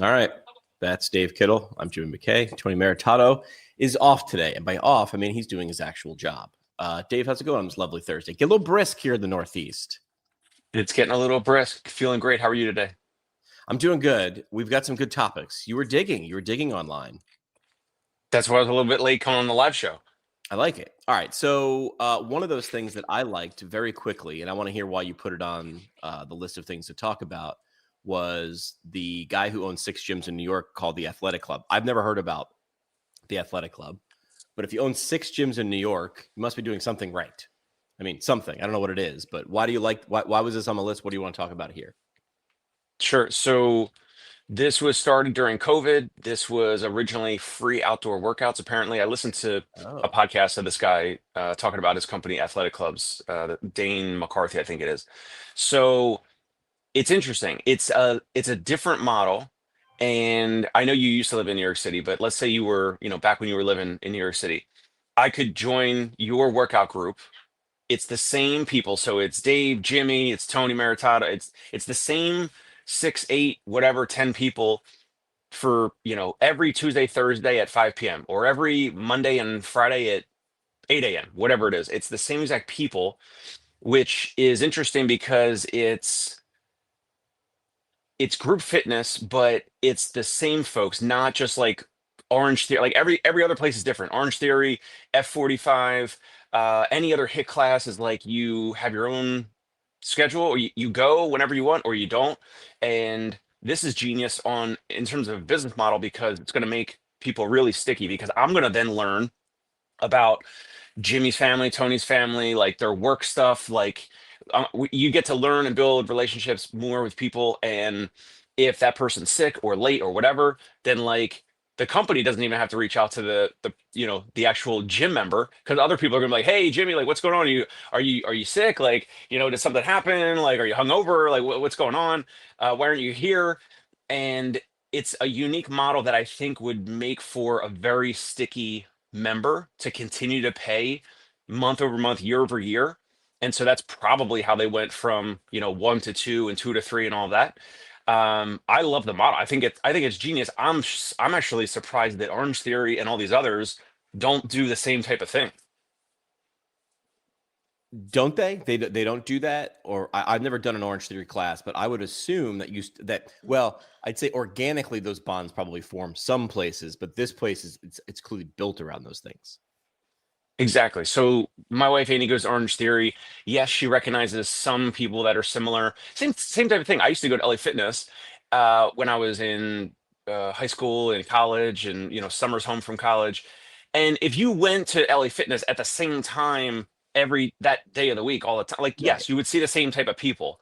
All right. That's Dave Kittle. I'm Jimmy McKay. Tony Maritato is off today. And by off, I mean he's doing his actual job. Dave, how's it going on this lovely Thursday? Get a little brisk here in the Northeast. It's getting a little brisk. Feeling great. How are you today? I'm doing good. We've got some good topics. You were digging online. That's why I was a little bit late coming on the live show. I like it. All right. So one of those things that I liked very quickly, and I want to hear why you put it on the list of things to talk about, was the guy who owns 6 gyms in New York called the Athletic Club. I've never heard about the Athletic Club, but if you own 6 gyms in New York, you must be doing something right. I mean, something. I don't know what it is, but why was this on the list? What do you want to talk about here? Sure. So this was started during COVID. This was originally free outdoor workouts. Apparently, I listened to a Oh, podcast of this guy talking about his company, Athletic Clubs, Dane McCarthy, I think it is. So it's interesting. It's a different model. And I know you used to live in New York City, but let's say you were, back when you were living in New York City, I could join your workout group. It's the same people. So it's Dave, Jimmy, it's Tony Maritata. It's the same 6, 8, whatever, 10 people for, every Tuesday, Thursday at 5 p.m. or every Monday and Friday at 8 a.m., whatever it is. It's the same exact people, which is interesting because it's group fitness, but it's the same folks, not just like Orange Theory. Like every other place is different. Orange Theory, F45, any other hit class is like you have your own schedule, or you go whenever you want, or you don't. And this is genius on in terms of business model because it's going to make people really sticky because I'm going to then learn about Jimmy's family, Tony's family, like their work stuff. Like you get to learn and build relationships more with people. And if that person's sick or late or whatever, then like the company doesn't even have to reach out to the actual gym member because other people are gonna be like, hey Jimmy, like what's going on? Are you sick? Like, did something happen? Like, are you hungover? Like what's going on? Why aren't you here? And it's a unique model that I think would make for a very sticky member to continue to pay month over month, year over year. And so that's probably how they went from, 1 to 2 and 2 to 3 and all that. I love the model. I think it's genius. I'm actually surprised that Orange Theory and all these others don't do the same type of thing. don't they? They don't do that, or I've never done an Orange Theory class, but I would assume that well, I'd say organically those bonds probably form some places, but this place is it's clearly built around those things. Exactly. So my wife Annie goes to Orange Theory. Yes, she recognizes some people that are similar. Same type of thing. I used to go to LA Fitness when I was in high school and college, and summers home from college. And if you went to LA Fitness at the same time every that day of the week, all the time, like Right. yes, you would see the same type of people.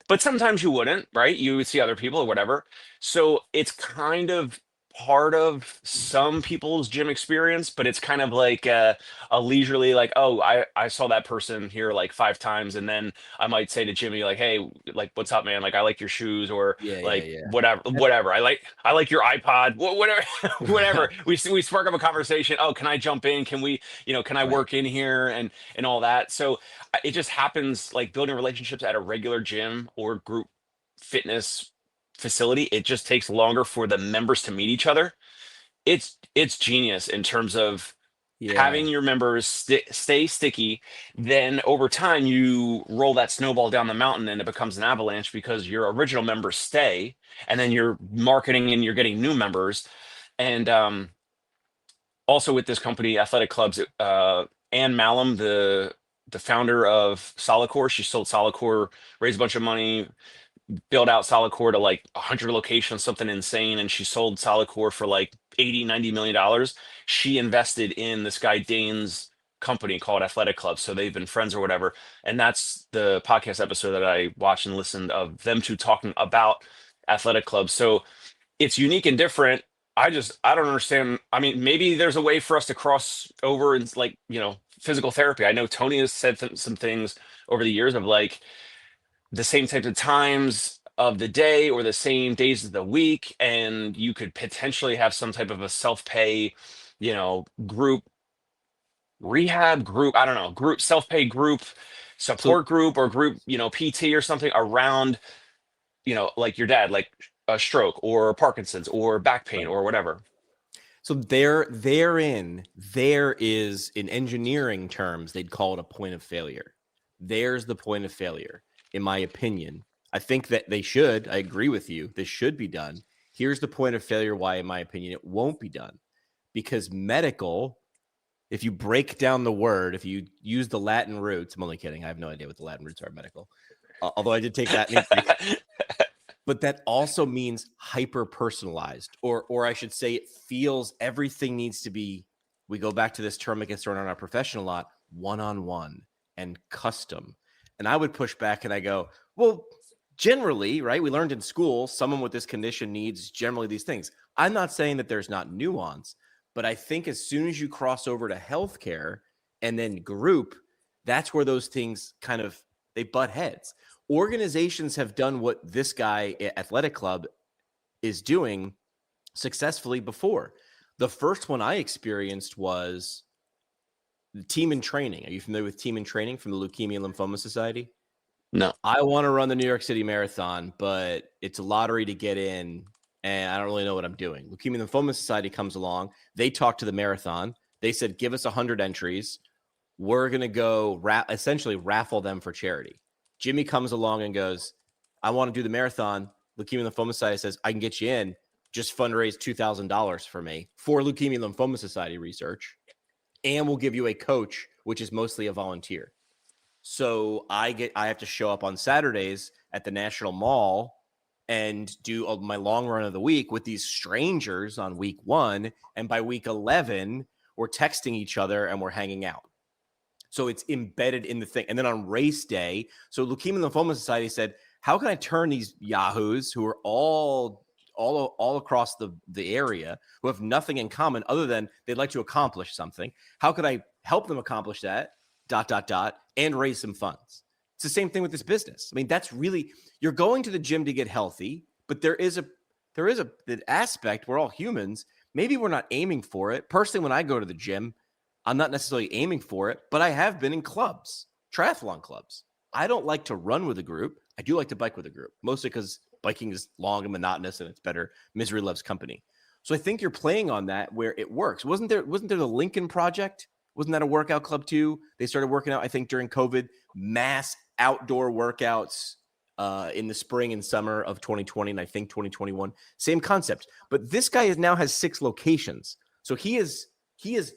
But sometimes you wouldn't, right? You would see other people or whatever. So it's kind of part of some people's gym experience, but it's kind of like a leisurely, like, oh, I saw that person here like 5 times. And then I might say to Jimmy, like, hey, like, what's up, man? Like, I like your shoes, or Yeah, yeah, like yeah. whatever. I like your iPod, whatever, whatever. Right. We spark up a conversation. Oh, can I jump in? Can we, can I Right. work in here and all that? So it just happens like building relationships at a regular gym or group fitness facility. It just takes longer for the members to meet each other. It's genius in terms of Yeah. having your members stay sticky. Then over time you roll that snowball down the mountain and it becomes an avalanche because your original members stay, and then you're marketing and you're getting new members. And also with this company, Athletic Clubs, Ann Malum, the founder of Solidcore, she sold Solidcore, raised a bunch of money, built out Solidcore to like 100 locations, something insane. And she sold Solidcore for like 80, $90 million. She invested in this guy Dane's company called Athletic Club. So they've been friends or whatever. And that's the podcast episode that I watched and listened of them two talking about Athletic Club. So it's unique and different. I don't understand. I mean, maybe there's a way for us to cross over and like, physical therapy. I know Tony has said some things over the years of like, the same types of times of the day or the same days of the week, and you could potentially have some type of a self-pay, group rehab group, I don't know, group self-pay group So support group or group, PT or something around, like your dad, like a stroke or Parkinson's or back pain Right. or whatever. So there is in engineering terms, they'd call it a point of failure. There's the point of failure, in my opinion. I think that I agree with you. This should be done. Here's the point of failure why, in my opinion, it won't be done. Because medical, if you break down the word, if you use the Latin roots, I'm only kidding. I have no idea what the Latin roots are medical. Although I did take that in but that also means hyper personalized, or I should say it feels everything needs to be, we go back to this term that gets thrown on our profession a lot, one-on-one and custom. And I would push back and I go, well, generally, right, we learned in school someone with this condition needs generally these things. I'm not saying that there's not nuance, but I think as soon as you cross over to healthcare and then group, that's where those things kind of, they butt heads. Organizations have done what this guy at Athletic Club is doing successfully before. The first one I experienced was the Team in Training. Are you familiar with Team in Training from the Leukemia and Lymphoma Society? No. I want to run the New York City Marathon, but it's a lottery to get in, and I don't really know what I'm doing. Leukemia and Lymphoma Society comes along. They talk to the marathon. They said, give us 100 entries. We're going to go essentially raffle them for charity. Jimmy comes along and goes, I want to do the marathon. Leukemia and Lymphoma Society says, I can get you in. Just fundraise $2,000 for me for Leukemia and Lymphoma Society research. And we'll give you a coach, which is mostly a volunteer. So I have to show up on Saturdays at the National Mall and do my long run of the week with these strangers on week 1. And by week 11, we're texting each other and we're hanging out. So it's embedded in the thing. And then on race day, so Leukemia and Lymphoma Society said, how can I turn these yahoos who are all across the area, who have nothing in common other than they'd like to accomplish something? How could I help them accomplish that, ... and raise some funds? It's the same thing with this business. I mean, that's really, you're going to the gym to get healthy, but there is an aspect, we're all humans. Maybe we're not aiming for it. Personally, when I go to the gym, I'm not necessarily aiming for it, but I have been in clubs, triathlon clubs. I don't like to run with a group. I do like to bike with a group, mostly because biking is long and monotonous and it's better. Misery loves company. So I think you're playing on that where it works. Wasn't there the Lincoln Project? Wasn't that a workout club too? They started working out, I think, during COVID, mass outdoor workouts in the spring and summer of 2020 and I think 2021. Same concept. But this guy now has 6 locations. So he has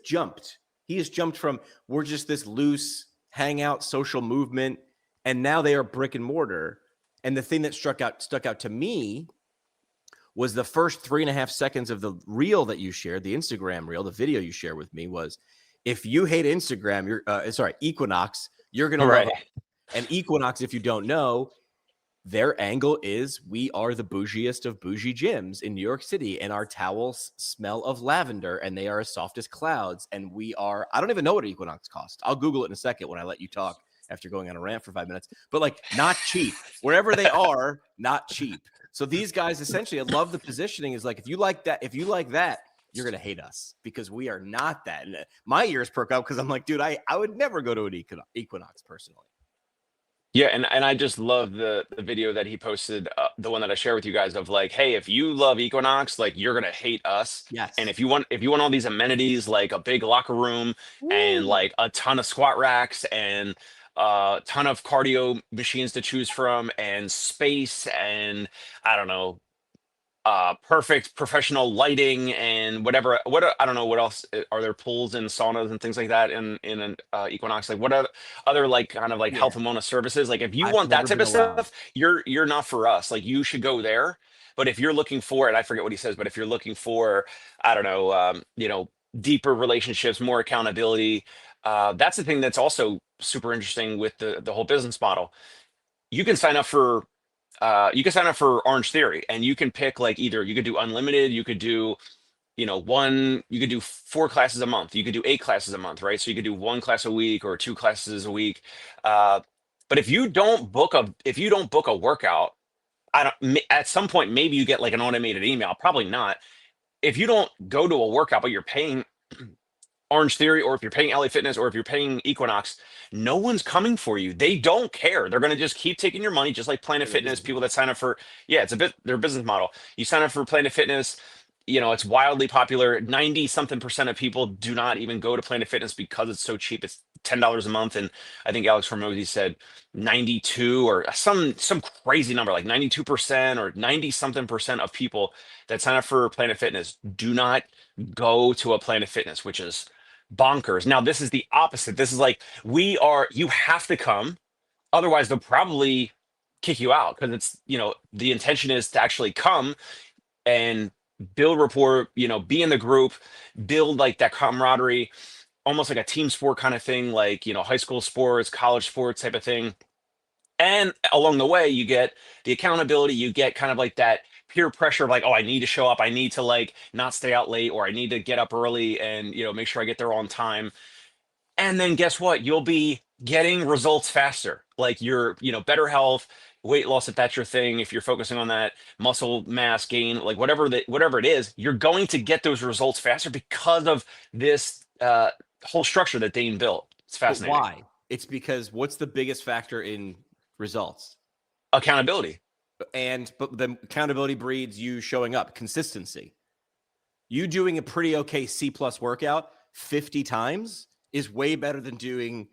jumped. He has jumped from, we're just this loose hangout social movement, and now they are brick and mortar. And the thing that stuck out to me was the first 3.5 seconds of the reel that you shared, the Instagram reel, the video you shared with me was, if you hate Instagram, Equinox, you're going to love it. And Equinox, if you don't know, their angle is, we are the bougiest of bougie gyms in New York City, and our towels smell of lavender and they are as soft as clouds. And we are, I don't even know what Equinox cost. I'll Google it in a second when I let you talk after going on a rant for 5 minutes, but like, not cheap. Wherever they are, not cheap. So these guys, essentially, I love the positioning is like, if you like that, you're going to hate us because we are not that. And my ears perk up because I'm like, dude, I would never go to an Equinox personally. Yeah, and I just love the video that he posted, the one that I share with you guys of like, hey, if you love Equinox, like you're gonna hate us. Yes. And if you want all these amenities like a big locker room and like a ton of squat racks and a ton of cardio machines to choose from and space and I don't know, perfect professional lighting and whatever. I don't know what else are there, pools and saunas and things like that in an Equinox. Like what are other like kind of like health and wellness services? Like if you I've want that never type been of allowed. stuff, you're not for us. Like you should go there. But if you're looking for, and I forget what he says, but if you're looking for, I don't know, deeper relationships, more accountability, that's the thing that's also super interesting with the whole business model. You can sign up for Orange Theory and you can pick like either you could do unlimited, you could do, you could do 4 classes a month, you could do 8 classes a month, right? So you could do 1 class a week or 2 classes a week. But if you don't book a workout, at some point, maybe you get like an automated email, probably not. If you don't go to a workout, but you're paying Orange Theory, or if you're paying LA Fitness, or if you're paying Equinox, no one's coming for you. They don't care. They're going to just keep taking your money, just like Planet For the Fitness. business People that model. sign up for, yeah, it's a bit their business model. You sign up for Planet Fitness, it's wildly popular. 90 something percent of people do not even go to Planet Fitness because it's so cheap. It's $10 a month. And I think Alex Hormozy said 92 or some crazy number, like 92% or 90 something percent of people that sign up for Planet Fitness do not go to a Planet Fitness, which is bonkers. Now, this is the opposite. This is like, you have to come, otherwise they'll probably kick you out, because the intention is to actually come and build rapport, be in the group, build like that camaraderie, almost like a team sport kind of thing, like, high school sports, college sports type of thing. And along the way, you get the accountability, you get kind of like that peer pressure of like, oh, I need to show up, I need to like not stay out late, or I need to get up early and make sure I get there on time. And then guess what? You'll be getting results faster. Like better health, weight loss, if that's your thing, if you're focusing on that muscle mass gain, like whatever it is, you're going to get those results faster because of this whole structure that Dane built. It's But fascinating. why? It's because what's the biggest factor in results? Accountability. But the accountability breeds you showing up, consistency. You doing a pretty okay C plus workout 50 times is way better than doing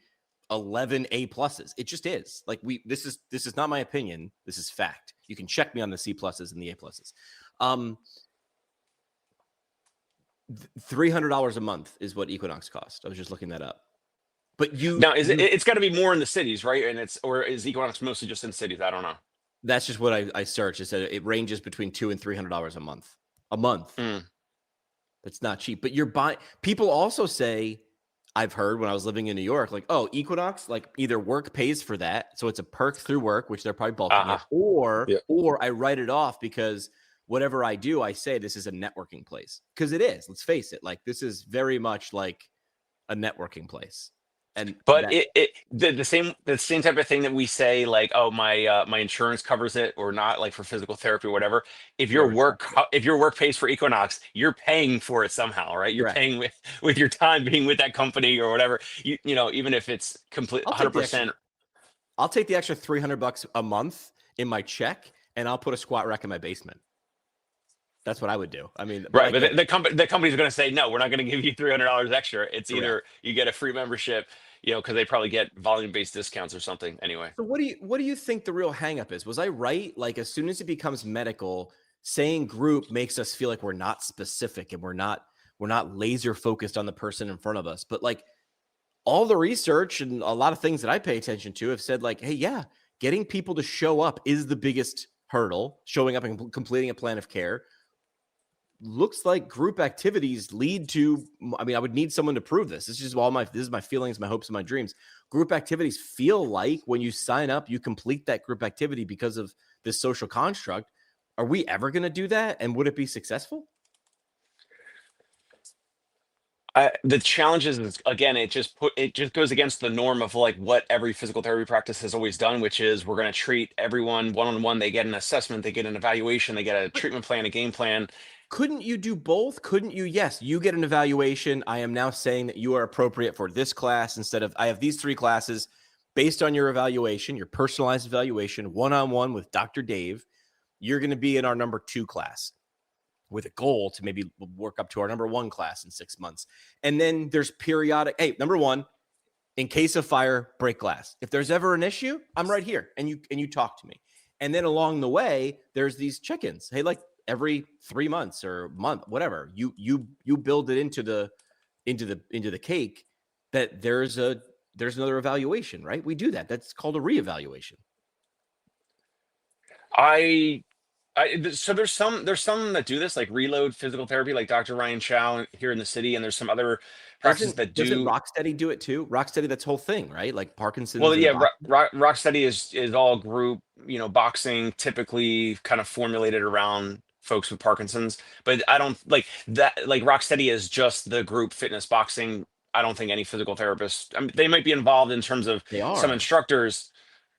11 A pluses. It just is. Like this is not my opinion. This is fact. You can check me on the C pluses and the A pluses. $300 a month is what Equinox cost. I was just looking that up. But Now, it's got to be more in the cities, right? Or is Equinox mostly just in cities? I don't know. that's just what I searched. It said it ranges between $200 and $300 a month. A month. Mm. That's not cheap. But you're buying. People also say, I've heard when I was living in New York, like, oh, Equinox, like either work pays for that, so it's a perk through work, which they're probably bulking Uh-huh. it, or Yeah. I write it off because whatever I do, I say this is a networking place, because it is. Let's face it, like this is very much like a networking place, and But that the same type of thing that we say, like, oh, my insurance covers it or not, like for physical therapy or whatever. If your whoever's work if your work pays for Equinox, you're paying for it somehow, right? You're correct. paying with your time being with that company or whatever. Even if it's complete I'll take the extra. 100%. I'll take the extra $300 a month in my check, and I'll put a squat rack in my basement. That's what I would do. I mean, but I Right, but get the company's going to say no. We're not going to give you $300 extra. It's correct. either you get a free membership, because they probably get volume-based discounts or something. Anyway. So what do you think the real hangup is? Was I right? Like as soon as it becomes medical, saying group makes us feel like we're not specific and we're not laser focused on the person in front of us. But like all the research and a lot of things that I pay attention to have said like, hey, yeah, getting people to show up is the biggest hurdle. Showing up and completing a plan of care. Looks like group activities lead to, I mean, I would need someone to prove this. This is my feelings, my hopes, and my dreams. Group activities feel like when you sign up, you complete that group activity because of this social construct. Are we ever going to do that? And would it be successful? The challenge is again, it just goes against the norm of like what every physical therapy practice has always done, which is we're going to treat everyone one on one. They get an assessment, they get an evaluation, they get a But treatment plan, a game plan. couldn't you do both? Couldn't you? Yes, you get an evaluation. I am now saying that you are appropriate for this class instead of I have these 3 classes based on your evaluation, your personalized evaluation, one-on-one with Dr. Dave. You're going to be in our number 2 class with a goal to maybe work up to our number 1 class in 6 months. And then there's periodic, hey, number 1, in case of fire, break glass. If there's ever an issue, I'm right here and you talk to me. And then along the way, there's these check-ins. Hey, like every 3 months or month, whatever, you build it into the cake that there's another evaluation, right? We do that. That's called a reevaluation. So there's some that do this, like Reload Physical Therapy, like Dr. Ryan Chow here in the city, and there's some other practices that Doesn't do. Rocksteady do it too? Rocksteady, that's whole thing, right? Like Parkinson's Well, and the yeah, box. Rocksteady is all group, boxing, typically kind of formulated around folks with Parkinson's. But I don't like that. Like Rocksteady is just the group fitness boxing. I don't think any physical therapist. I mean, they might be involved in terms of They some are. instructors,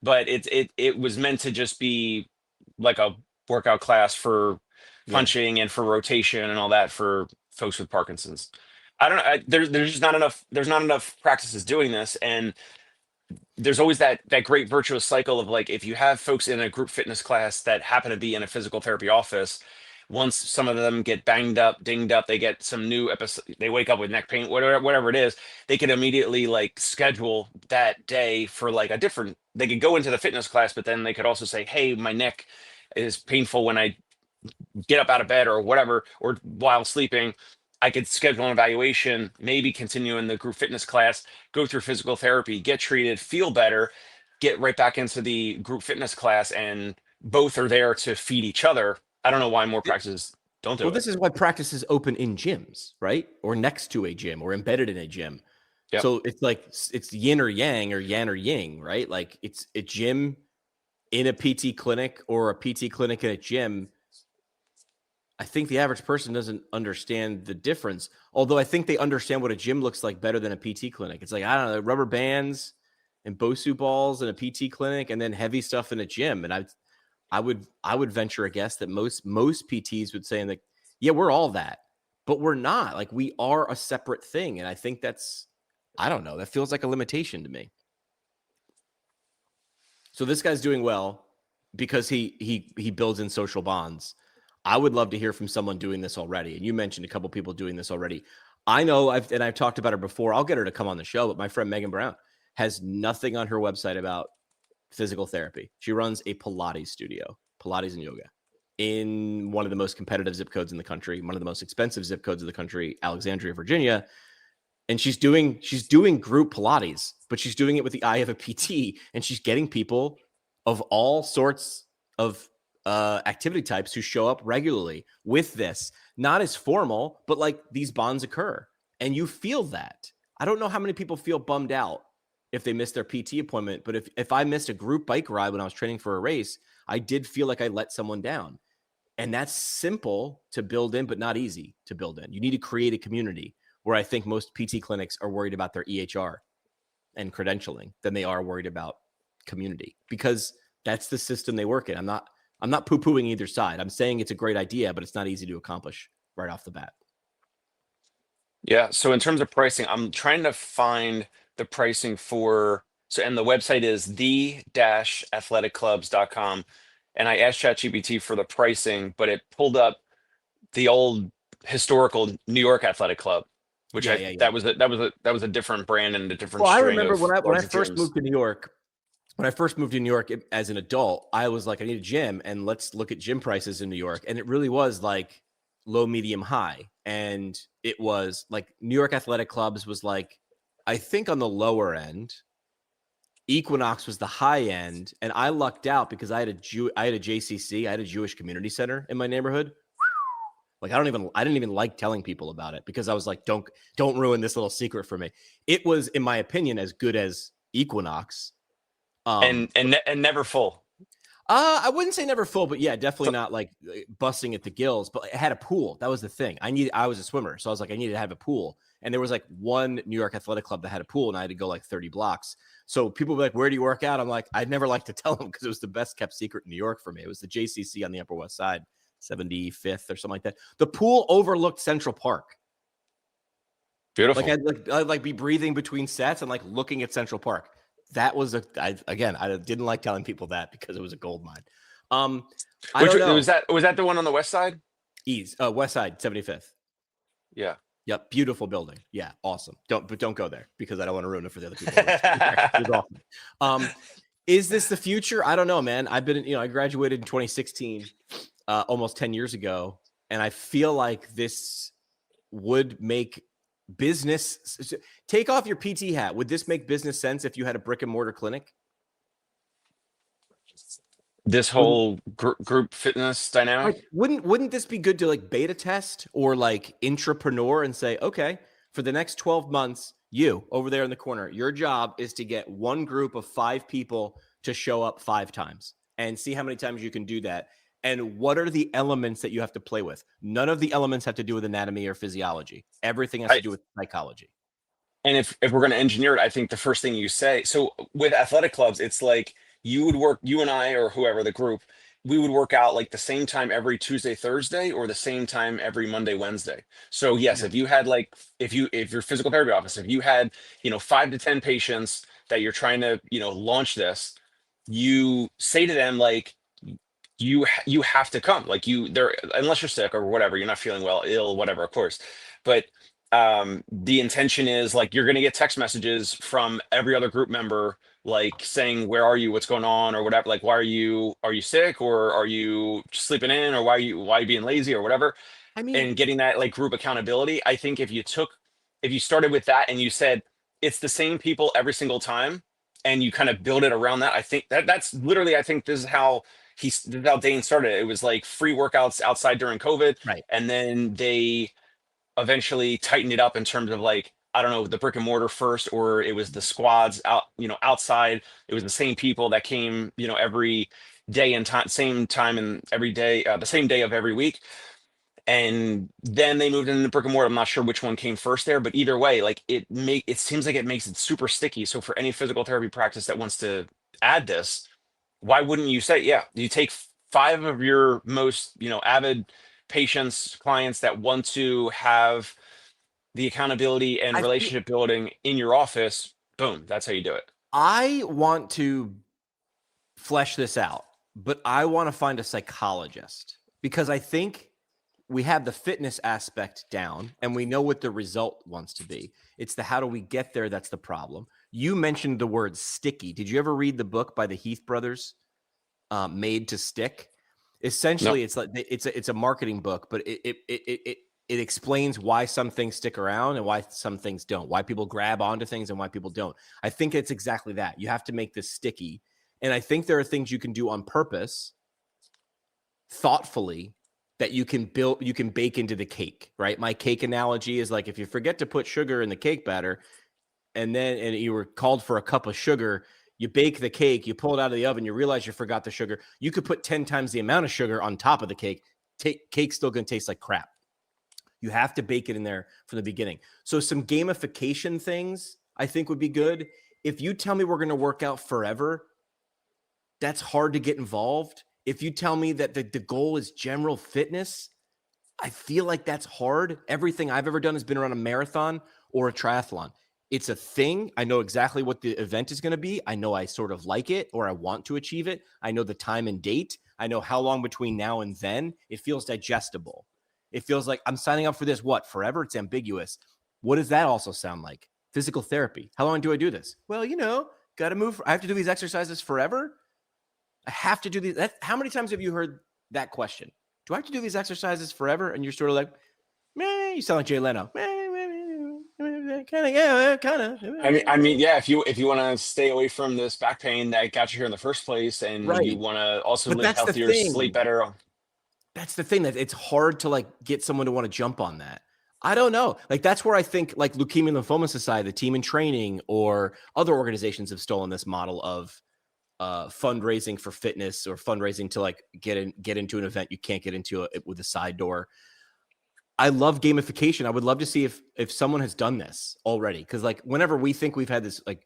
but it was meant to just be like a workout class for Yeah. punching and for rotation and all that for folks with Parkinson's. I don't know. There's just not enough. There's not enough practices doing this, and there's always that great virtuous cycle of like if you have folks in a group fitness class that happen to be in a physical therapy office, once some of them get banged up, dinged up, they get some new episode, they wake up with neck pain, whatever it is, they can immediately like schedule that day for like a different. They could go into the fitness class, but then they could also say, "Hey, my neck is painful when I get up out of bed or whatever, or while sleeping." I could schedule an evaluation, maybe continue in the group fitness class, go through physical therapy, get treated, feel better, get right back into the group fitness class, and both are there to feed each other. I don't know why more practices don't do Well, it. this is why practices open in gyms, right? Or next to a gym or embedded in a gym. Yep. So it's like it's yin or yang or yan or ying, right? Like it's a gym in a PT clinic or a PT clinic in a gym. I think the average person doesn't understand the difference. Although I think they understand what a gym looks like better than a PT clinic. It's like, I don't know, rubber bands and Bosu balls in a PT clinic and then heavy stuff in a gym. And I would venture a guess that most PTs would say, like, yeah, we're all that, but we're not. Like, we are a separate thing. And I think that's, I don't know, that feels like a limitation to me. So this guy's doing well because he builds in social bonds. I would love to hear from someone doing this already. And you mentioned a couple people doing this already. I know I've talked about her before. I'll get her to come on the show, but my friend Megan Brown has nothing on her website about physical therapy. She runs a Pilates studio, Pilates and yoga, in one of the most competitive zip codes in the country, one of the most expensive zip codes of the country, Alexandria, Virginia. And she's doing group Pilates, but she's doing it with the eye of a PT, and she's getting people of all sorts of activity types who show up regularly with this, not as formal, but like these bonds occur, and you feel that. I don't know how many people feel bummed out if they missed their PT appointment, but if I missed a group bike ride when I was training for a race, I did feel like I let someone down. And that's simple to build in, but not easy to build in. You need to create a community, where I think most PT clinics are worried about their EHR and credentialing than they are worried about community, because that's the system they work in. I'm not poo-pooing either side. I'm saying it's a great idea, but it's not easy to accomplish right off the bat. Yeah. So in terms of pricing, I'm trying to find the pricing for, so, and the website is the-athletic-clubs.com. And I asked ChatGPT for the pricing, but it pulled up the old historical New York Athletic Club, which Yeah, I yeah, yeah. that was a different brand and a different Well, I string remember of when I larger first gyms. moved to New York. When I first moved to New York as an adult, I was like, I need a gym, and let's look at gym prices in New York. And it really was like low, medium, high. And it was like New York Athletic Clubs was like, I think on the lower end. Equinox was the high end, and I lucked out because I had a JCC, I had a Jewish community center in my neighborhood. Like I didn't even like telling people about it, because I was like, don't ruin this little secret for me. It was, in my opinion, as good as Equinox. And never full. I wouldn't say never full, but yeah, definitely So, not like busting at the gills. But it had a pool. That was the thing. I was a swimmer, so I was like, I needed to have a pool. And there was like one New York Athletic Club that had a pool, and I had to go like 30 blocks. So people were like, "Where do you work out?" I'm like, I'd never like to tell them, because it was the best kept secret in New York for me. It was the JCC on the Upper West Side, 75th or something like that. The pool overlooked Central Park. beautiful. Like I'd be breathing between sets and like looking at Central Park. That was I didn't like telling people that, because it was a gold mine. I Which don't know. was that the one on the west side? West Side, 75th. Yeah. Yep, beautiful building. Yeah, awesome. Don't go there, because I don't want to ruin it for the other people. It was awesome. Is this the future? I don't know, man. I graduated in 2016, almost 10 years ago, and I feel like this would make business. Take off your PT hat. Would this make business sense if you had a brick and mortar clinic? This whole group fitness dynamic. Like, wouldn't this be good to like beta test or like intrapreneur and say, okay, for the next 12 months, you over there in the corner, your job is to get one group of 5 people to show up 5 times, and see how many times you can do that. And what are the elements that you have to play with? None of the elements have to do with anatomy or physiology. Everything has to do with psychology. And if we're going to engineer it, I think the first thing you say, so with athletic clubs, it's like you and I, or whoever the group, we would work out like the same time every Tuesday, Thursday, or the same time every Monday, Wednesday. So yes, Yeah. if you had like if your physical therapy office, if you had, 5 to 10 patients that you're trying to, launch this, you say to them like you have to come. Like they're, unless you're sick or whatever, you're not feeling well, ill, whatever, of course. But the intention is like you're going to get text messages from every other group member like saying where are you, what's going on, or whatever, like why are you sick, or are you sleeping in, or why are you being lazy or whatever, I mean, and getting that like group accountability. I think if you started with that and you said it's the same people every single time, and you kind of build it around that, I think that's literally, I think this is how Dane started it. It was like free workouts outside during COVID, right. and then they eventually tightened it up in terms of like, I don't know, the brick and mortar first, or it was the squads out, outside. It was the same people that came, every day and time, same time and every day, the same day of every week. And then they moved into brick and mortar. I'm not sure which one came first there, but either way, like it seems like it makes it super sticky. So for any physical therapy practice that wants to add this, why wouldn't you say, yeah, you take 5 of your most, avid patients, clients that want to have the accountability and I feel, relationship building in your office, boom, that's how you do it. I want to flesh this out, but I want to find a psychologist because I think we have the fitness aspect down and we know what the result wants to be. It's the how do we get there that's the problem. You mentioned the word sticky. Did you ever read the book by the Heath brothers, Made to Stick? No. Essentially, it's a marketing book, but it explains why some things stick around and why some things don't, why people grab onto things and why people don't. I think it's exactly that. You have to make this sticky. And I think there are things you can do on purpose, thoughtfully, that you can bake into the cake, right? My cake analogy is like if you forget to put sugar in the cake batter and you were called for a cup of sugar, you bake the cake, you pull it out of the oven, you realize you forgot the sugar. You could put 10 times the amount of sugar on top of the cake. Cake's still going to taste like crap. You have to bake it in there from the beginning. So some gamification things I think would be good. If you tell me we're going to work out forever, that's hard to get involved. If you tell me that the goal is general fitness, I feel like that's hard. Everything I've ever done has been around a marathon or a triathlon. It's a thing. I know exactly what the event is going to be. I know I sort of like it or I want to achieve it. I know the time and date. I know how long between now and then. It feels digestible. It feels like I'm signing up for this, what, forever? It's ambiguous. What does that also sound like? Physical therapy. How long do I do this? Well, got to move. I have to do these exercises forever. I have to do these. How many times have you heard that question? Do I have to do these exercises forever? And you're sort of like, meh, you sound like Jay Leno. Kind of, yeah, kind of. I mean, yeah. If you want to stay away from this back pain that got you here in the first place, and you Right. want to also But live that's the healthier, sleep thing. better. That's the thing that it's hard to like get someone to want to jump on that. I don't know. Like that's where I think like Leukemia and Lymphoma Society, the Team in Training, or other organizations have stolen this model of fundraising for fitness or fundraising to like get into an event you can't get into with a side door. I love gamification. I would love to see if someone has done this already, because like whenever we think we've had this like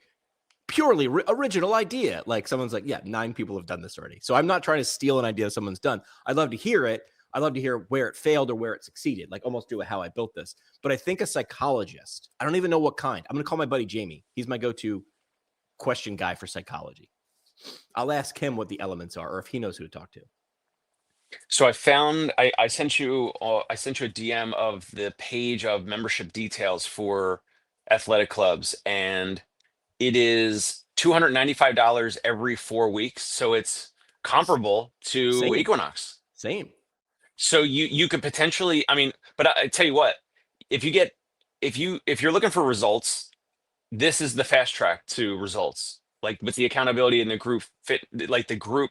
purely original idea, like someone's like, yeah, 9 people have done this already. So I'm not trying to steal an idea someone's done. I'd love to hear it. I'd love to hear where it failed or where it succeeded, like almost do a how I built this. But I think a psychologist, I don't even know what kind. I'm going to call my buddy Jamie. He's my go-to question guy for psychology. I'll ask him what the elements are or if he knows who to talk to. So I sent you a DM of the page of membership details for athletic clubs, and it is $295 every 4 weeks. So it's comparable to Same, Equinox. same. So you could potentially, I mean, but I tell you what, if you get if you're looking for results, this is the fast track to results. Like with the accountability and the group fit, like the group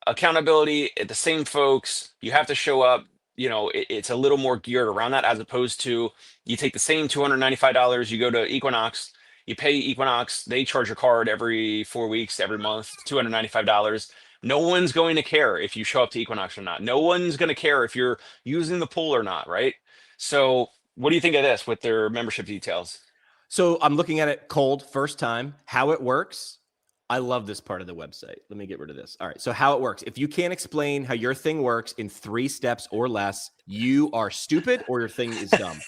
accountability, the same folks, you have to show up. It's a little more geared around that, as opposed to you take the same $295, you go to Equinox, you pay Equinox, they charge your card every 4 weeks, every month, $295. No one's going to care if you show up to Equinox or not. No one's going to care if you're using the pool or not, right? So what do you think of this with their membership details? So I'm looking at it cold, first time, how it works. I love this part of the website. Let me get rid of this. All right. So how it works. If you can't explain how your thing works in 3 steps or less, you are stupid or your thing is dumb,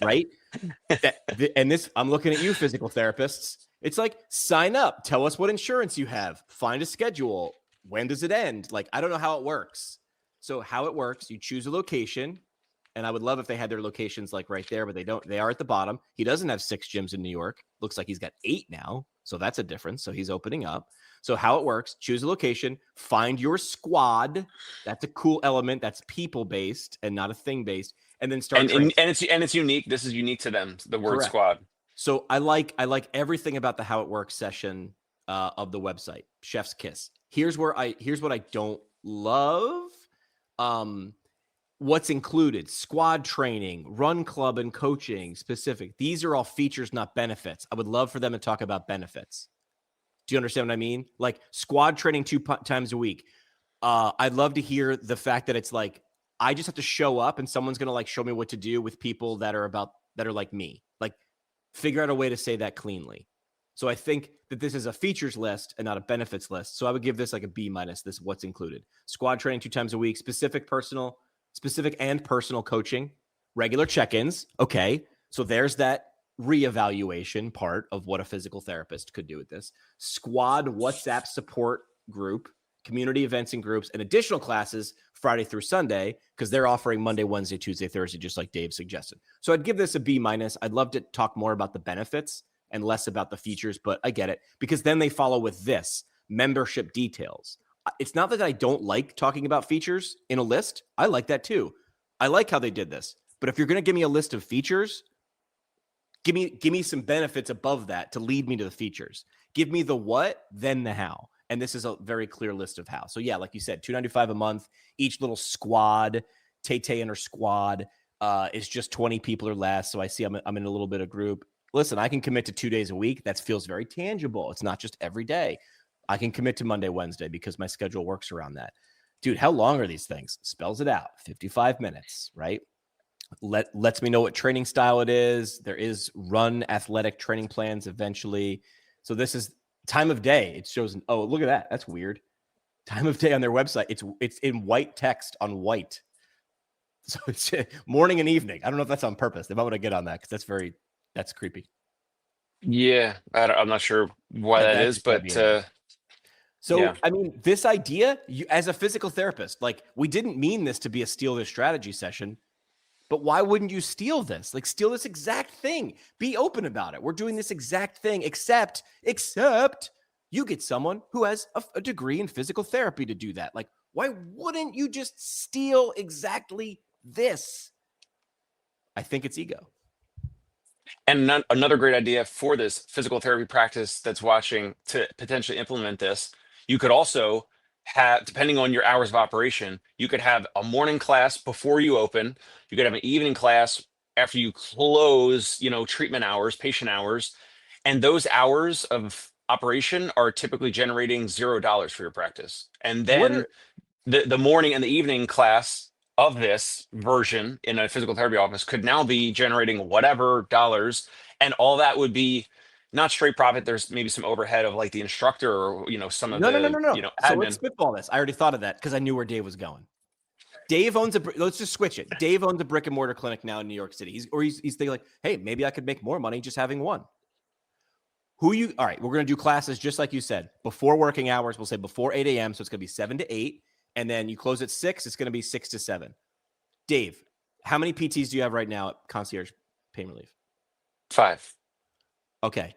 right? And this, I'm looking at you, physical therapists. It's like, sign up, tell us what insurance you have, find a schedule. When does it end? Like, I don't know how it works. So how it works, you choose a location. And I would love if they had their locations like right there, but they don't. They are at the bottom. He doesn't have 6 gyms in New York. Looks like he's got 8 now. So that's a difference. So he's opening up. So how it works, choose a location, find your squad. That's a cool element. That's people-based and not a thing-based. And then start training. And it's unique. This is unique to them, the word Correct. squad. So I like everything about the how it works session of the website. Chef's kiss. Here's what I don't love. What's included: squad training, run club, and coaching specific. These are all features, not benefits. I would love for them to talk about benefits. Do you understand what I mean? Like squad training 2 times a week. I'd love to hear the fact that it's like, I just have to show up and someone's going to like show me what to do with people that are like me. Like, figure out a way to say that cleanly. So I think that this is a features list and not a benefits list. So I would give this like a B-. This what's included: squad training 2 times a week, specific and personal coaching, regular check-ins. Okay. So there's that reevaluation part of what a physical therapist could do with this. Squad WhatsApp support group, community events and groups, and additional classes Friday through Sunday, because they're offering Monday, Wednesday, Tuesday, Thursday, just like Dave suggested. So I'd give this a B-. I'd love to talk more about the benefits and less about the features, but I get it, because then they follow with this: membership details. It's not that I don't like talking about features in a list. I like that too. I like how they did this. But if you're going to give me a list of features, give me some benefits above that to lead me to the features. Give me the what, then the how. And this is a very clear list of how. So yeah, like you said, $295 a month. Each little squad, Tay and her squad, is just 20 people or less. So I see I'm in a little bit of group. Listen, I can commit to 2 days a week. That feels very tangible. It's not just every day. I can commit to Monday, Wednesday because my schedule works around that. Dude, how long are these things? Spells it out. 55 minutes, right? Lets me know what training style it is. There is run athletic training plans eventually. So this is time of day. It shows, oh, look at that. That's weird. Time of day on their website. It's in white text on white. So it's morning and evening. I don't know if that's on purpose. They might want to get on that because that's creepy. Yeah, I'm not sure why that is, but so, yeah. I mean, this idea, you, as a physical therapist, like, we didn't mean this to be a steal this strategy session, but why wouldn't you steal this? Like, steal this exact thing. Be open about it. We're doing this exact thing, except you get someone who has a degree in physical therapy to do that. Like, why wouldn't you just steal exactly this? I think it's ego. And another great idea for this physical therapy practice that's watching to potentially implement this, you could also have, depending on your hours of operation, you could have a morning class before you open. You could have an evening class after you close, treatment hours, patient hours. And those hours of operation are typically generating $0 for your practice. And then the morning and the evening class of this version in a physical therapy office could now be generating whatever dollars, and all that would be not straight profit. There's maybe some overhead of like the instructor or some of no. admin. So let's spitball this. I already thought of that because I knew where Dave was going. Dave owns let's just switch it. Dave owns a brick and mortar clinic now in New York City. He's thinking like, hey, maybe I could make more money just having one. All right, we're going to do classes just like you said, before working hours. We'll say before 8 a.m. So it's going to be 7 to 8. And then you close at 6, it's going to be 6 to 7. Dave, how many PTs do you have right now at Concierge Pain Relief? 5. Okay.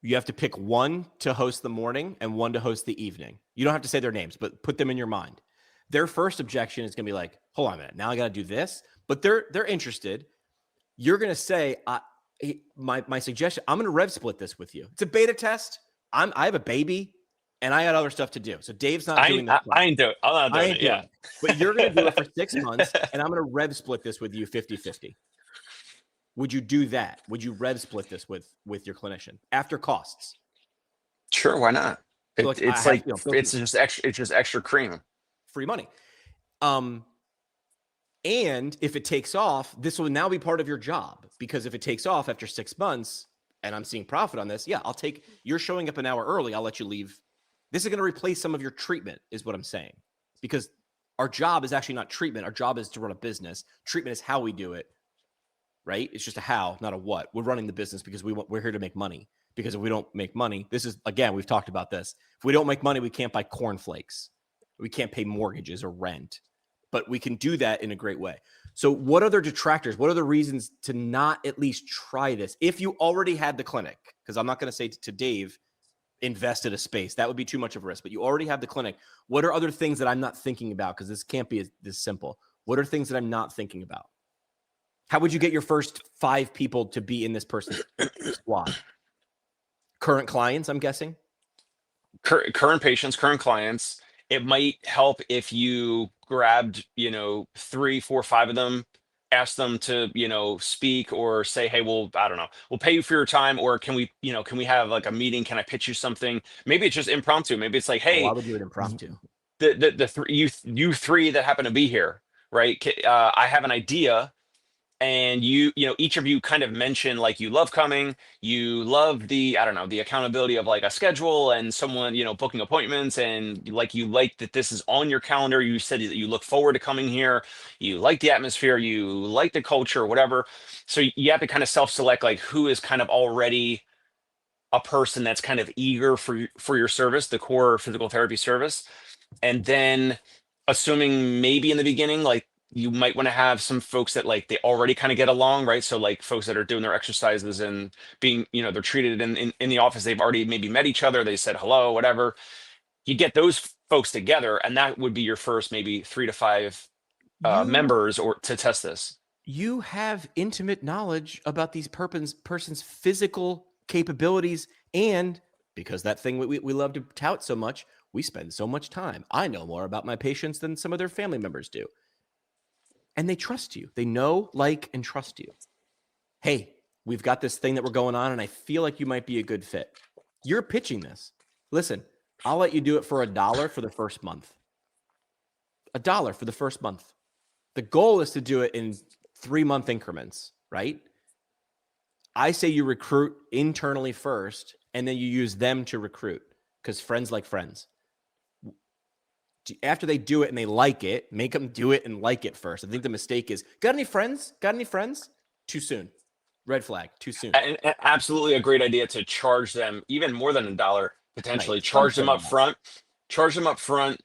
You have to pick one to host the morning and one to host the evening. You don't have to say their names, but put them in your mind. Their first objection is going to be like, hold on a minute, now I got to do this. But they're interested. You're going to say, my suggestion, I'm going to rev split this with you. It's a beta test. I have a baby. And I had other stuff to do. So Dave's not doing this. I ain't doing it. I'm not doing it. Yeah. But you're going to do it for 6 months, and I'm going to rev split this with you 50-50. Would you do that? Would you rev split this with your clinician after costs? Sure, why not? It's just extra cream. Free money. And if it takes off, this will now be part of your job, because if it takes off after 6 months, and I'm seeing profit on this, yeah, I'll take, you're showing up an hour early, I'll let you leave. This is going to replace some of your treatment, is what I'm saying. Because our job is actually not treatment. Our job is to run a business. Treatment is how we do it, right? It's just a how, not a what. We're running the business because we're here to make money. Because if we don't make money, this is, again, we've talked about this. If we don't make money, we can't buy cornflakes. We can't pay mortgages or rent. But we can do that in a great way. So what other detractors? What are the reasons to not at least try this? If you already had the clinic, because I'm not going to say to Dave, invest in a space. That would be too much of a risk. But you already have the clinic. What are other things that I'm not thinking about? Because this can't be this simple. What are things that I'm not thinking about? How would you get your first 5 people to be in this person's squad? Current clients, I'm guessing? Current patients, current clients. It might help if you grabbed, 3, 4, 5 of them, ask them to, speak or say, hey, well, I don't know, we'll pay you for your time, or can we have like a meeting? Can I pitch you something? Maybe it's just impromptu. Maybe it's like, Oh, I hey, would do it impromptu. you three that happen to be here, right? I have an idea, and each of you kind of mention like you love coming, you love the, I don't know, the accountability of like a schedule and someone, booking appointments, and you like that this is on your calendar. You said that you look forward to coming here, you like the atmosphere, you like the culture, whatever. So you have to kind of self-select like who is kind of already a person that's kind of eager for your service, the core physical therapy service. And then, assuming maybe in the beginning, like you might want to have some folks that like they already kind of get along, right? So like folks that are doing their exercises and being, they're treated in the office, they've already maybe met each other, they said hello, whatever. You get those folks together, and that would be your first maybe 3 to 5 You members or to test this. you have intimate knowledge about these person's physical capabilities, and because that thing we love to tout so much, we spend so much time. I know more about my patients than some of their family members do. And they trust you. They know, like, and trust you. Hey, we've got this thing that we're going on, and I feel like you might be a good fit. You're pitching this. Listen, I'll let you do it for $1 for the first month. $1 for the first month. The goal is to do it in 3-month increments, right? I say you recruit internally first, and then you use them to recruit, because friends like friends. After they do it and they like it, make them do it and like it first. I think the mistake is, got any friends? Got any friends? Too soon. Red flag, too soon. And absolutely a great idea to charge them even more than $1 potentially. Right. Charge them up front. Charge them up front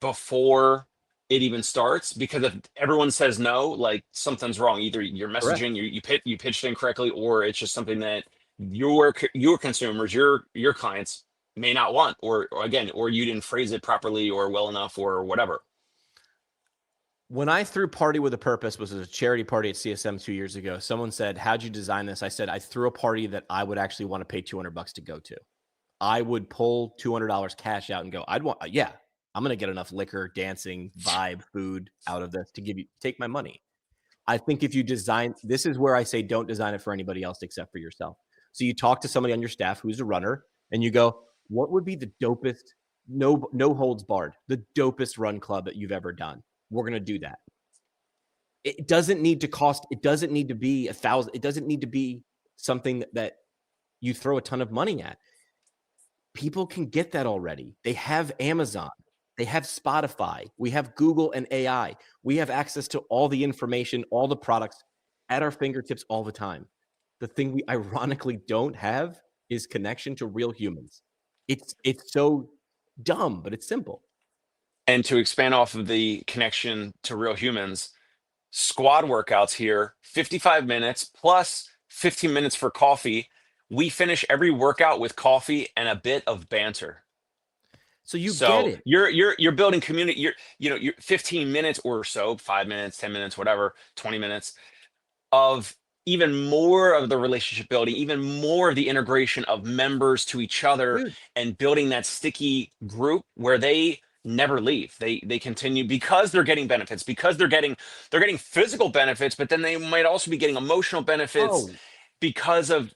before it even starts, because if everyone says no, like something's wrong. Either your messaging, you pitched incorrectly, or it's just something that your consumers, your clients may not want, or again, or you didn't phrase it properly or well enough or whatever. When I threw Party with a Purpose, was a charity party at CSM 2 years ago, someone said, how'd you design this? I said, I threw a party that I would actually want to pay $200 to go to. I would pull $200 cash out and go, I'm going to get enough liquor, dancing, vibe, food out of this to take my money. I think if you design, this is where I say, don't design it for anybody else except for yourself. So you talk to somebody on your staff who's a runner, and you go, what would be the dopest, no holds barred, the dopest run club that you've ever done? We're going to do that. It doesn't need to cost. It doesn't need to be $1,000. It doesn't need to be something that you throw a ton of money at. People can get that already. They have Amazon. They have Spotify. We have Google and AI. We have access to all the information, all the products at our fingertips all the time. The thing we ironically don't have is connection to real humans. It's so dumb, but it's simple. And to expand off of the connection to real humans, squad workouts here, 55 minutes plus 15 minutes for coffee. We finish every workout with coffee and a bit of banter. So get it. You're building community. You're 15 minutes or so, 5 minutes, 10 minutes, whatever, 20 minutes of even more of the relationship building, even more of the integration of members to each other. Dude. And building that sticky group where they never leave. They continue, because they're getting benefits, because they're getting physical benefits, but then they might also be getting emotional benefits because of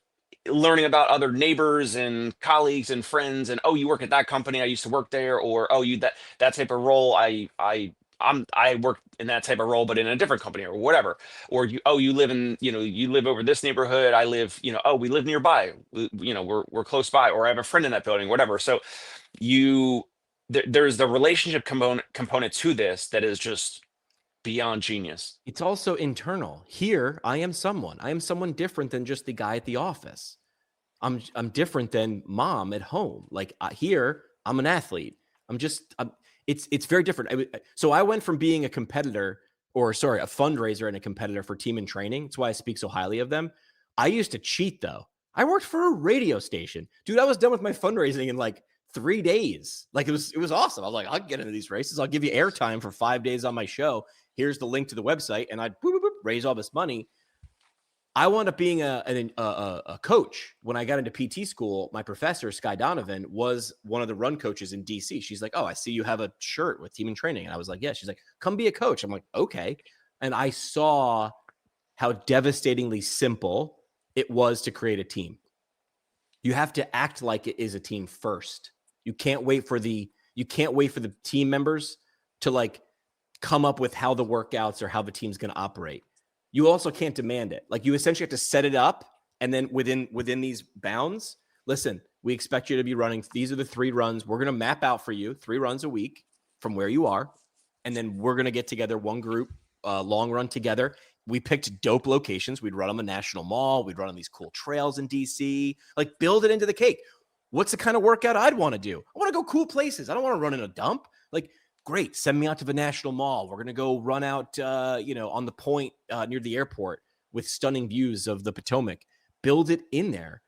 learning about other neighbors and colleagues and friends, and oh, you work at that company, I used to work there, or oh, you that type of role, I I work in that type of role, but in a different company or whatever. Or you live in, you live over this neighborhood. I live, we live nearby. We're close by, or I have a friend in that building, whatever. So you there's the relationship component to this that is just beyond genius. It's also internal. Here, I am someone different than just the guy at the office. I'm different than mom at home. Like here, I'm an athlete. It's very different. So I went from being a competitor, a fundraiser and a competitor for Team in Training. That's why I speak so highly of them. I used to cheat though. I worked for a radio station, dude. I was done with my fundraising in like 3 days. Like it was awesome. I was like, I'll get into these races. I'll give you airtime for 5 days on my show. Here's the link to the website, and I'd raise all this money. I wound up being a coach. When I got into PT school, my professor, Sky Donovan, was one of the run coaches in DC. She's like, oh, I see you have a shirt with Team in Training. And I was like, yeah. She's like, come be a coach. I'm like, okay. And I saw how devastatingly simple it was to create a team. You have to act like it is a team first. You can't wait for the team members to like come up with how the workouts or how the team's going to operate. You also can't demand it. Like you essentially have to set it up, and then within these bounds, listen, we expect you to be running. These are the 3 runs. We're going to map out for you 3 runs a week from where you are. And then we're going to get together one group, long run together. We picked dope locations. We'd run on the National Mall. We'd run on these cool trails in DC, like build it into the cake. What's the kind of workout I'd want to do? I want to go cool places. I don't want to run in a dump. Like, great, send me out to the National Mall. We're going to go run out, on the point near the airport with stunning views of the Potomac. Build it in there,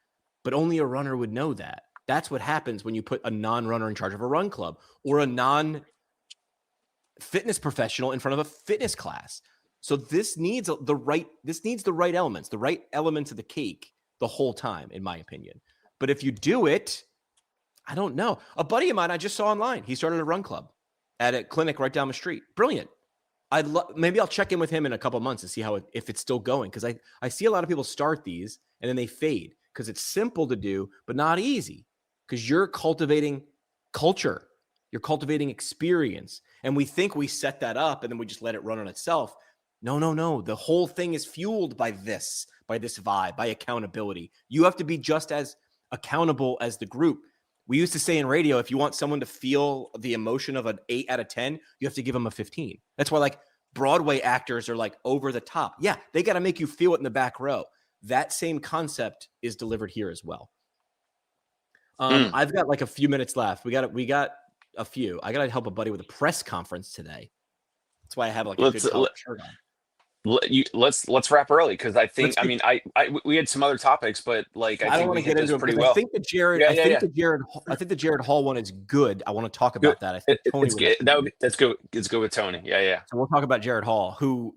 but only a runner would know that. That's what happens when you put a non-runner in charge of a run club or a non-fitness professional in front of a fitness class. So this needs the right elements of the cake the whole time, in my opinion. But if you do it, I don't know. A buddy of mine I just saw online, he started a run club at a clinic right down the street. Brilliant. Maybe I'll check in with him in a couple of months to see if it's still going. Cause I see a lot of people start these and then they fade because it's simple to do, but not easy. Cause you're cultivating culture. You're cultivating experience. And we think we set that up and then we just let it run on itself. No. The whole thing is fueled by this vibe, by accountability. You have to be just as accountable as the group. We used to say in radio, if you want someone to feel the emotion of an 8 out of 10, you have to give them a 15. That's why like Broadway actors are like over the top. Yeah, they got to make you feel it in the back row. That same concept is delivered here as well. I've got like a few minutes left. We got a few. I got to help a buddy with a press conference today. That's why I have like a good shirt on. Let's wrap early because I think we had some other topics, but like I think we hit this pretty well. I think the Jared Hall one is good. I want to talk about that. I think Tony that's good. It's good with Tony. Yeah. So we'll talk about Jared Hall, who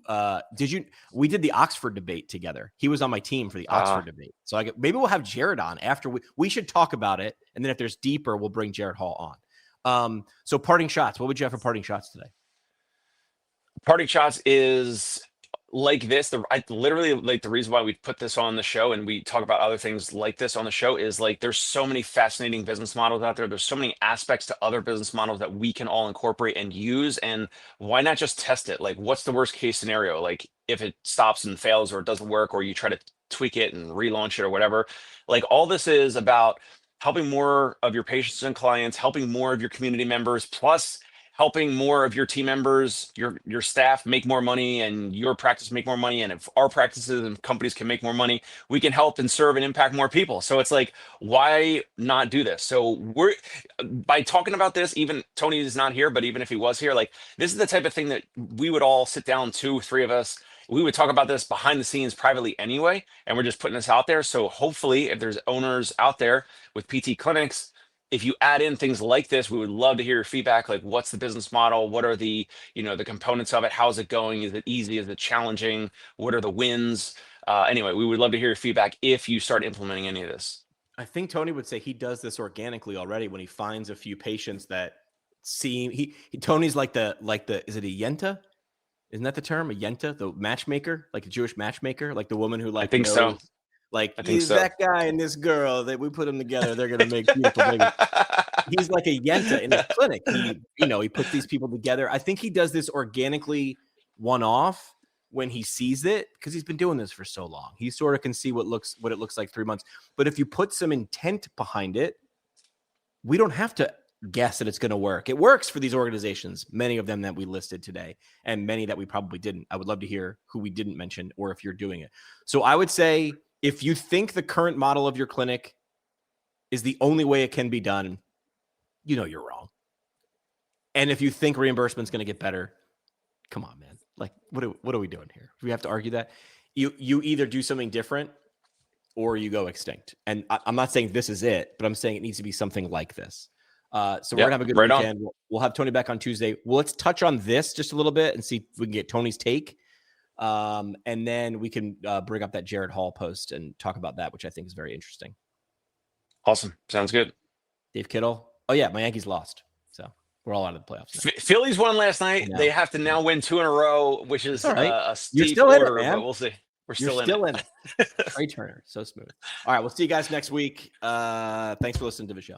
we did the Oxford debate together. He was on my team for the Oxford debate. So maybe we'll have Jared on after we should talk about it, and then if there's deeper, we'll bring Jared Hall on. So parting shots. What would you have for parting shots today? Parting shots is like this. Literally like the reason why we put this on the show and we talk about other things like this on the show is like there's so many fascinating business models out there. There's so many aspects to other business models that we can all incorporate and use. And why not just test it? Like, what's the worst case scenario? Like, if it stops and fails or it doesn't work, or you try to tweak it and relaunch it or whatever. Like, all this is about helping more of your patients and clients, helping more of your community members, plus helping more of your team members, your staff make more money, and your practice make more money. And if our practices and companies can make more money, we can help and serve and impact more people. So it's like, why not do this? So by talking about this, even Tony is not here, but even if he was here, like this is the type of thing that we would all sit down, 2-3 of us, we would talk about this behind the scenes privately anyway. And we're just putting this out there. So hopefully if there's owners out there with PT clinics, if you add in things like this, we would love to hear your feedback. Like, what's the business model? What are the components of it? How's it going? Is it easy? Is it challenging? What are the wins? Anyway, we would love to hear your feedback if you start implementing any of this. I think Tony would say he does this organically already when he finds a few patients that seem Tony's like the is it a yenta? Isn't that the term? A yenta, the matchmaker, like a Jewish matchmaker, like the woman who like I think knows, so. Like, he's that guy and this girl that we put them together. They're going to make beautiful babies. he's like a Yenta in his clinic. He puts these people together. I think he does this organically one-off when he sees it, because he's been doing this for so long. He sort of can see what it looks like 3 months. But if you put some intent behind it, we don't have to guess that it's going to work. It works for these organizations, many of them that we listed today, and many that we probably didn't. I would love to hear who we didn't mention, or if you're doing it. So I would say, if you think the current model of your clinic is the only way it can be done, you're wrong. And if you think reimbursement's going to get better, come on, man. Like, what are we doing here? We have to argue that. You either do something different or you go extinct. And I'm not saying this is it, but I'm saying it needs to be something like this. So we're gonna have a good weekend. We'll have Tony back on Tuesday. Well, let's touch on this just a little bit and see if we can get Tony's take. And then we can bring up that Jared Hall post and talk about that, which I think is very interesting. Awesome. Sounds good. Dave Kittle. Oh yeah, my Yankees lost. So we're all out of the playoffs now. Phillies won last night. They have to now win 2 in a row, which is a steep You're still order, in it, man. but we'll see. You're still in it. Trey Turner. So smooth. All right. We'll see you guys next week. Thanks for listening to the show.